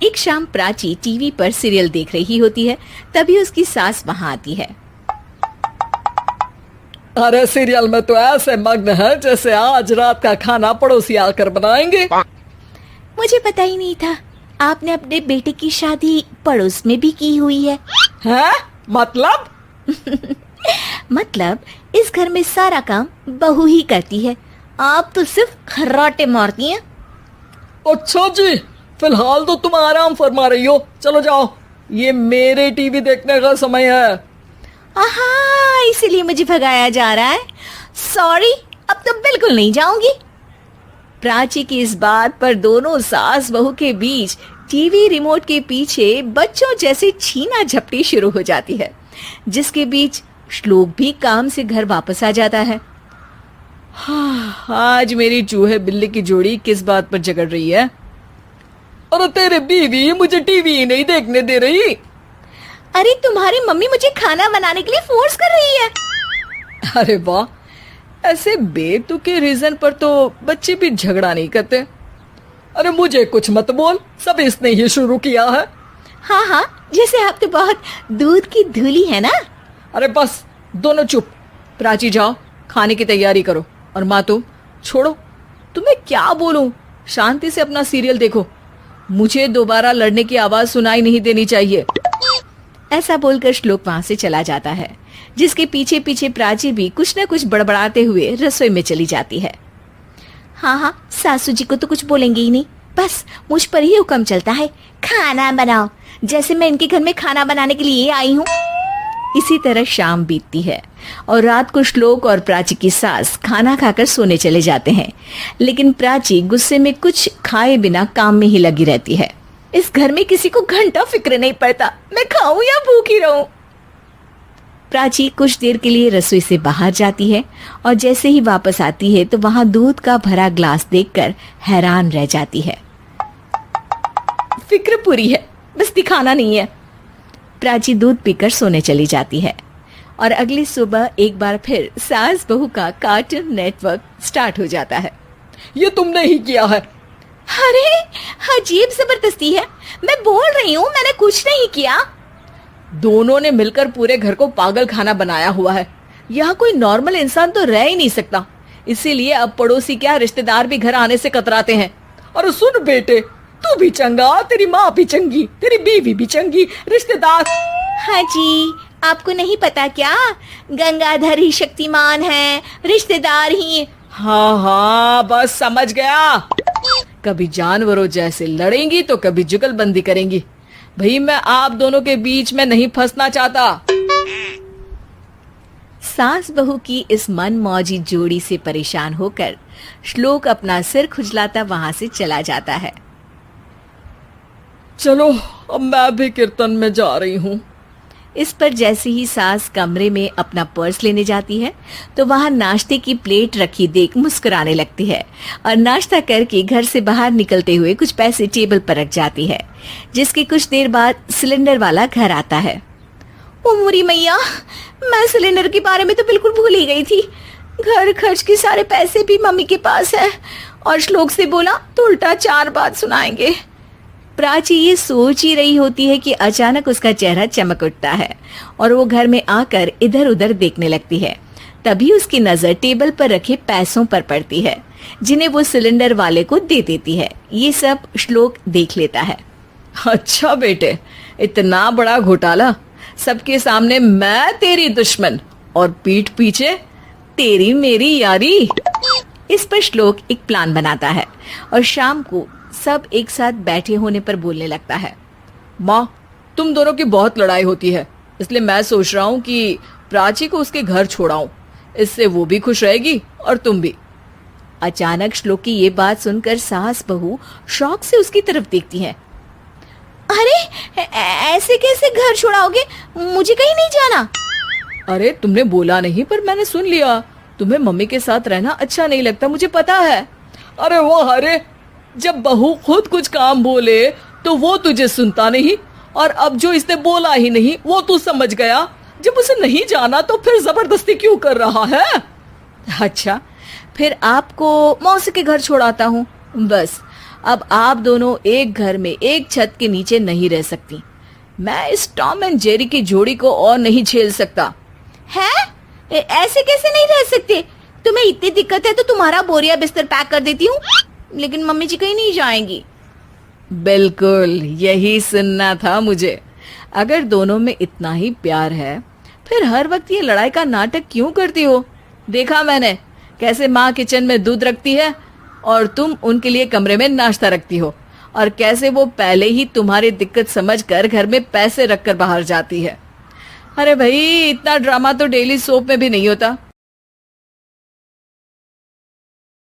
एक शाम प्राची टीवी पर सीरियल देख रही होती है। तभी उसकी सास वहाँ आती है। अरे सीरियल में तो ऐसे मग्न है जैसे आज रात का खाना पड़ोसी आकर बनाएंगे। मुझे पता ही नहीं था आपने अपने बेटे की शादी पड़ोस में भी की हुई है। हैं? मतलब? मतलब इस घर में सारा काम बहू ही करती है, आप तो सिर्फ खर्राटे मारती हैं। अच्छा जी, फिलहाल तो तुम आराम फरमा रही हो, चलो जाओ, ये मेरे टीवी देखने का समय है। आहा, इसीलिए मुझे भगाया जा रहा है। सॉरी, अब तो बिल्कुल नहीं जाऊंगी। प्राची की इस बात पर दोनों सास बहू के बीच टीवी रिमोट के पीछे बच्चों जैसे छीना झपटी शुरू हो जाती है, जिसके बीच श्लोक भी काम से घर वापस आ जाता है। हाँ, आज मेरी चूहे बिल्ली की जोड़ी किस बात पर झगड़ रही है? अरे तेरे बीवी मुझे टीवी ही नहीं देखने दे रही। अरे तुम्हारी मम्मी मुझे खाना बनाने के लिए फोर्स कर रही है। अरे वाह, ऐसे बेतुके रीजन पर तो बच्चे भी झगड़ा नहीं करते। अरे मुझे कुछ मत बोल, सब इसने ही शुरू किया है। हाँ हाँ, जैसे आप तो बहुत दूध की धूली है ना। अरे बस, दोनों चुप। प्राची जाओ, खाने की तैयारी करो। और माँ तुम छोड़ो, तुम्हें क्या बोलूं, शांति से अपना सीरियल देखो, मुझे दोबारा लड़ने की आवाज सुनाई नहीं देनी चाहिए। ऐसा बोलकर श्लोक वहां से चला जाता है, जिसके पीछे पीछे प्राची भी कुछ न कुछ बड़बड़ाते हुए रसोई में चली जाती है। हाँ हाँ, सासू जी को तो कुछ बोलेंगे ही नहीं, बस मुझ पर ही हुक्म चलता है, खाना बनाओ, जैसे मैं इनके घर में खाना बनाने के लिए आई हूँ। इसी तरह शाम बीतती है और रात को श्लोक और प्राची की सास खाना खाकर सोने चले जाते हैं, लेकिन प्राची गुस्से में कुछ खाए बिना काम में ही लगी रहती है। इस घर में किसी को घंटा फिक्र नहीं पड़ता, मैं खाऊं या भूखी रहूं। प्राची कुछ देर के लिए रसोई से बाहर जाती है और जैसे ही वापस आती है तो वहां दूध का भरा ग्लास देखकर हैरान रह जाती है। फिक्र पूरी है, बस दिखाना नहीं है। प्राची दूध पीकर सोने चली जाती है और अगली सुबह एक बार फिर सास बहू का कार्टून नेटवर्क स्टार्ट हो जाता है। ये तुमने ही किया है। अरे अजीब जबरदस्ती है, मैं बोल रही हूँ मैंने कुछ नहीं किया। दोनों ने मिलकर पूरे घर को पागल खाना बनाया हुआ है। यहाँ कोई नॉर्मल इंसान तो रह ही नहीं सकता, इसीलिए अब पड़ोसी क्या रिश्तेदार भी घर आने से कतराते हैं। और सुन बेटे, तू भी चंगा, तेरी माँ भी चंगी, तेरी बीवी भी चंगी, रिश्तेदार। हाँ जी, आपको नहीं पता क्या, गंगाधर ही शक्तिमान है, रिश्तेदार ही। हाँ हाँ, बस समझ गया। कभी जानवरों जैसे लड़ेंगी तो कभी जुगलबंदी करेंगी। भाई मैं आप दोनों के बीच में नहीं फंसना चाहता। सास बहू की इस मनमौजी जोड़ी से परेशान होकर श्लोक अपना सिर खुजलाता वहां से चला जाता है। चलो अब मैं भी कीर्तन में जा रही हूँ। इस पर जैसे ही सास कमरे में अपना पर्स लेने जाती है तो वहां नाश्ते की प्लेट रखी देख मुस्कुराने लगती है और नाश्ता करके घर से बाहर निकलते हुए कुछ पैसे टेबल पर रख जाती है, जिसके कुछ देर बाद सिलेंडर वाला घर आता है। ओ मोरी मैया, मैं सिलेंडर के बारे में तो बिल्कुल भूल ही गई थी। घर खर्च के सारे पैसे भी मम्मी के पास है और श्लोक से बोला तो उल्टा 4 बात सुनाएंगे। प्राची ये सोच ही रही होती है कि अचानक उसका चेहरा चमक उठता है और वो घर में आकर इधर उधर देखने लगती है। तभी उसकी नजर टेबल पर रखे पैसों पर पड़ती है, जिन्हें वो सिलेंडर वाले को दे देती है। ये सब श्लोक देख लेता है। अच्छा बेटे, इतना बड़ा घोटाला, सबके सामने मैं तेरी दुश्मन और पीठ पीछे तेरी मेरी यारी। इस पर श्लोक एक प्लान बनाता है और शाम को सब एक साथ बैठे होने पर बोलने लगता है। माँ, तुम दोनों की बहुत लड़ाई होती है, इसलिए मैं सोच रहा हूँ कि प्राची को उसके घर छोड़ाऊं, इससे वो भी खुश रहेगी और तुम भी। अचानक श्लोक की ये बात सुनकर सास बहू शौक से उसकी तरफ देखती हैं। अरे ऐसे कैसे घर छोड़ाओगे, मुझे कहीं नहीं जाना। अरे तुमने बोला नहीं पर मैंने सुन लिया, तुम्हें मम्मी के साथ रहना अच्छा नहीं लगता, मुझे पता है। अरे वो अरे, जब बहू खुद कुछ काम बोले तो वो तुझे सुनता नहीं, और अब जो इसने बोला ही नहीं वो तू समझ गया। जब उसे नहीं जाना तो फिर जबरदस्ती क्यों कर रहा है? अच्छा, फिर आपको मौसी के घर छोड़ाता हूँ, बस अब आप दोनों एक घर में एक छत के नीचे नहीं रह सकती। मैं इस टॉम एंड जेरी की जोड़ी को और नहीं झेल सकता। है? ऐसे कैसे नहीं रह सकते? तुम्हें इतनी दिक्कत है तो तुम्हारा बोरिया बिस्तर पैक कर देती हूँ, लेकिन मम्मी जी कहीं नहीं जाएंगी। बिल्कुल यही सुनना था मुझे। अगर दोनों में इतना ही प्यार है फिर हर वक्त ये लड़ाई का नाटक क्यों करती हो? देखा मैंने कैसे माँ किचन में दूध रखती है और तुम उनके लिए कमरे में नाश्ता रखती हो, और कैसे वो पहले ही तुम्हारी दिक्कत समझकर घर में पैसे रखकर बाहर जाती है। अरे भाई, इतना ड्रामा तो डेली सोप में भी नहीं होता।